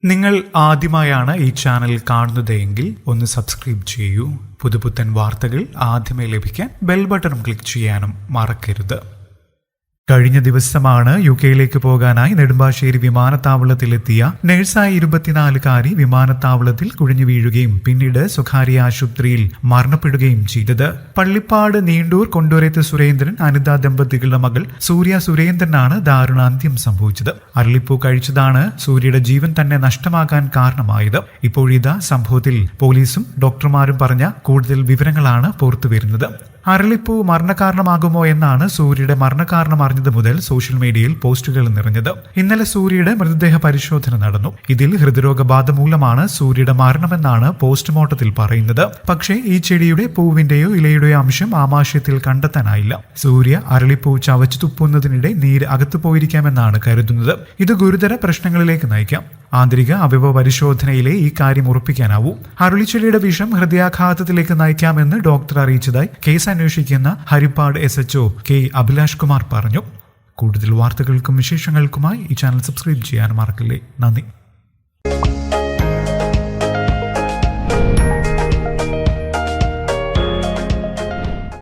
നിങ്ങൾ ആദ്യമായാണ് ഈ ചാനൽ കാണുന്നതെങ്കിൽ ഒന്ന് സബ്സ്ക്രൈബ് ചെയ്യൂ. പുതുപുത്തൻ വാർത്തകൾ ആദ്യമേ ലഭിക്കാൻ ബെൽ ബട്ടൺ ക്ലിക്ക് ചെയ്യാനും മറക്കരുത്. കഴിഞ്ഞ ദിവസമാണ് യുകെയിലേക്ക് പോകാനായി നെടുമ്പാശ്ശേരി വിമാനത്താവളത്തിലെത്തിയ നഴ്സായ 24-കാരി വിമാനത്താവളത്തിൽ കുഴഞ്ഞു വീഴുകയും പിന്നീട് സ്വകാര്യ ആശുപത്രിയിൽ മരണപ്പെടുകയും ചെയ്തത്. പള്ളിപ്പാട് നീണ്ടൂർ കൊണ്ടോരത്ത് സുരേന്ദ്രൻ അനിത ദമ്പതികളുടെ മകൾ സൂര്യ സുരേന്ദ്രനാണ് ദാരുണാന്ത്യം സംഭവിച്ചത്. അരളിപ്പൂ കഴിച്ചതാണ് സൂര്യയുടെ ജീവൻ തന്നെ നഷ്ടമാകാൻ കാരണമായത്. ഇപ്പോഴിതാ സംഭവത്തിൽ പോലീസും ഡോക്ടർമാരും പറഞ്ഞ കൂടുതൽ വിവരങ്ങളാണ് പുറത്തുവരുന്നത്. അരളിപ്പൂ മരണകാരണമാകുമോ എന്നാണ് സൂര്യയുടെ മരണകാരണം അറിഞ്ഞത് മുതൽ സോഷ്യൽ മീഡിയയിൽ പോസ്റ്റുകൾ നിറഞ്ഞത്. ഇന്നലെ സൂര്യയുടെ മൃതദേഹ പരിശോധന നടന്നു. ഇതിൽ ഹൃദ്രോഗബാധ മൂലമാണ് സൂര്യയുടെ മരണമെന്നാണ് പോസ്റ്റ്മോർട്ടത്തിൽ പറയുന്നത്. പക്ഷേ ഈ ചെടിയുടെ പൂവിന്റെയോ ഇലയുടെയോ അംശം ആമാശയത്തിൽ കണ്ടെത്താനായില്ല. സൂര്യ അരളിപ്പൂ ചവച്ചു തുപ്പുന്നതിനിടെ നീര് അകത്തു പോയിരിക്കാമെന്നാണ് കരുതുന്നത്. ഇത് ഗുരുതര പ്രശ്നങ്ങളിലേക്ക് നയിക്കാം. ആന്തരിക അവയവ പരിശോധനയിലെ ഈ കാര്യം ഉറപ്പിക്കാനാവൂ. അരളിച്ചെടിയുടെ വിഷം ഹൃദയാഘാതത്തിലേക്ക് നയിക്കാമെന്ന് ഡോക്ടർ അറിയിച്ചതായി കേസ് അന്വേഷിക്കുന്ന ഹരിപ്പാട് SHO K അഭിലാഷ് കുമാർ പറഞ്ഞു. കൂടുതൽ വാർത്തകൾക്കും വിശേഷങ്ങൾക്കുമായി ഈ ചാനൽ സബ്സ്ക്രൈബ് ചെയ്യാൻ മറക്കല്ലേ. നന്ദി.